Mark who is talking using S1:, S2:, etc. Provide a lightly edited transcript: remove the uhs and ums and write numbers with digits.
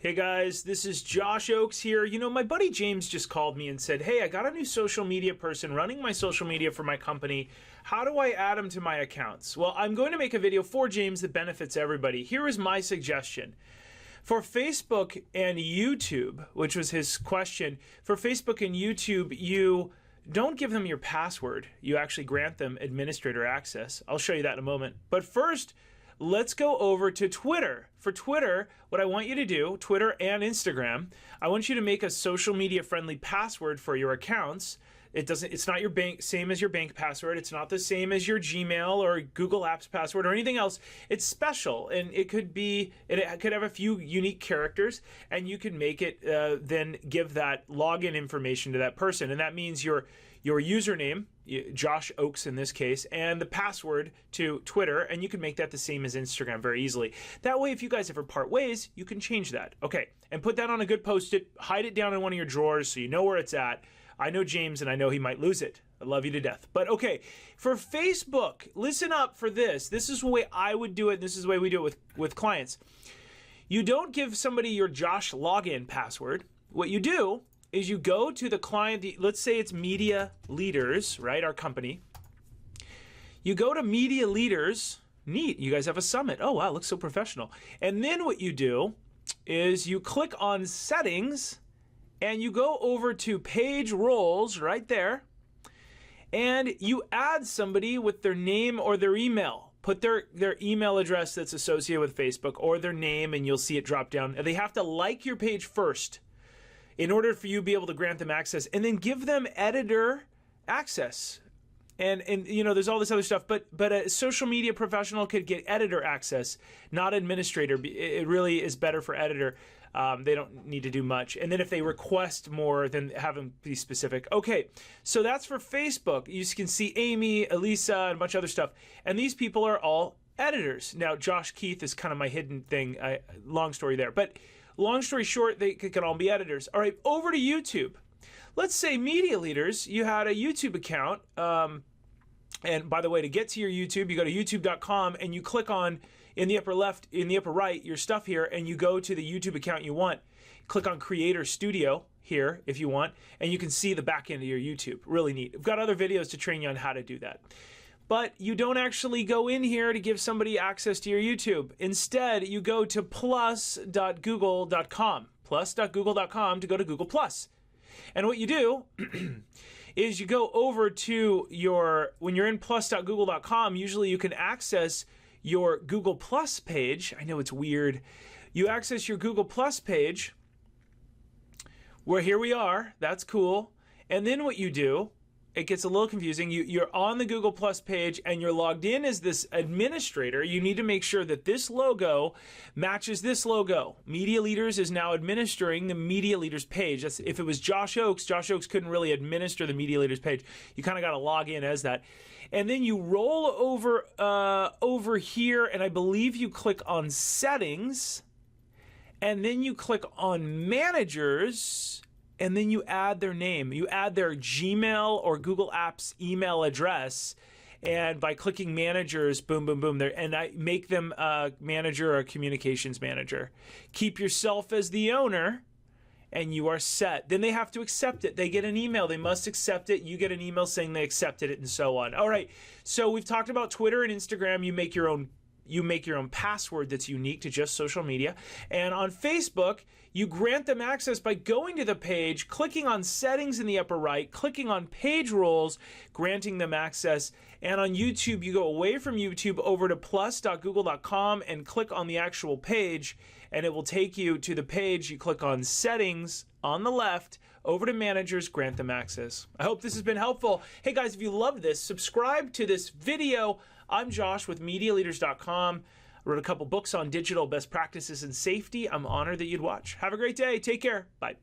S1: Hey guys, this is Josh Oakes here. You know, my buddy James just called me and said, hey, I got a new social media person running my social media for my company. How do I add them to my accounts? Well, I'm going to make a video for James that benefits everybody. Here is my suggestion. For Facebook and YouTube, which was his question, for Facebook and YouTube, you don't give them your password. You actually grant them administrator access. I'll show you that in a moment. But first, let's go over to Twitter. For Twitter, what I want you to do, Twitter and Instagram, I want you to make a social media friendly password for your accounts. It's not your same as your bank password. It's not the same as your Gmail or Google Apps password or anything else. It's special, and it could have a few unique characters, and you can make it then give that login information to that person, and that means your username, Josh Oakes in this case, and the password to Twitter, and you can make that the same as Instagram very easily. That way, if you guys ever part ways, you can change that. Okay, and put that on a good Post-it, hide it down in one of your drawers so you know where it's at. I know James, and I know he might lose it. I love you to death. But okay, for Facebook, listen up for this. This is the way I would do it, and this is the way we do it with clients. You don't give somebody your Josh login password. What you do is you go to the client, let's say it's Media Leaders, right, our company. You go to Media Leaders. Neat, you guys have a summit. Oh, wow, looks so professional. And then what you do is you click on Settings, and you go over to Page Roles right there, and you add somebody with their name or their email. Put their email address that's associated with Facebook or their name, and you'll see it drop down. They have to like your page first in order for you to be able to grant them access, and then give them editor access. And you know, there's all this other stuff, but a social media professional could get editor access, not administrator. It really is better for editor. They don't need to do much. And then if they request more, then have them be specific. Okay, so that's for Facebook. You can see Amy, Elisa, and a bunch of other stuff. And these people are all editors. Now, Josh Keith is kind of my hidden thing. Long story there. But long story short, they can all be editors. All right, over to YouTube. Let's say Media Leaders, you had a YouTube account. And by the way, to get to your YouTube, you go to youtube.com and you click on, in the upper left, in the upper right, your stuff here, and you go to the YouTube account you want. Click on Creator Studio here if you want, and you can see the back end of your YouTube. Really neat. I've got other videos to train you on how to do that. But you don't actually go in here to give somebody access to your YouTube. Instead, you go to plus.google.com. Plus.google.com to go to Google+. And what you do is you go over to when you're in plus.google.com, usually you can access your Google Plus page. I know it's weird. You access your Google Plus page, where here we are. That's cool. And then what you do, it gets a little confusing. You're on the Google Plus page and you're logged in as this administrator. You need to make sure that this logo matches this logo. Media Leaders is now administering the Media Leaders page. If it was Josh Oakes couldn't really administer the Media Leaders page. You kind of got to log in as that. And then you roll over here, and I believe you click on Settings, and then you click on Managers, and then you add their name. You add their Gmail or Google Apps email address, and by clicking Managers, boom, boom, boom, and I make them a manager or a communications manager. Keep yourself as the owner, and you are set. Then they have to accept it. They get an email. They must accept it. You get an email saying they accepted it, and so on. All right, so we've talked about Twitter and Instagram. You make your own password that's unique to just social media. And on Facebook, you grant them access by going to the page, clicking on Settings in the upper right, clicking on Page Roles, granting them access. And on YouTube, you go away from YouTube over to plus.google.com and click on the actual page, and it will take you to the page. You click on Settings on the left, over to Managers, grant them access. I hope this has been helpful. Hey guys, if you love this, subscribe to this video. I'm Josh with MediaLeaders.com. I wrote a couple books on digital best practices and safety. I'm honored that you'd watch. Have a great day. Take care. Bye.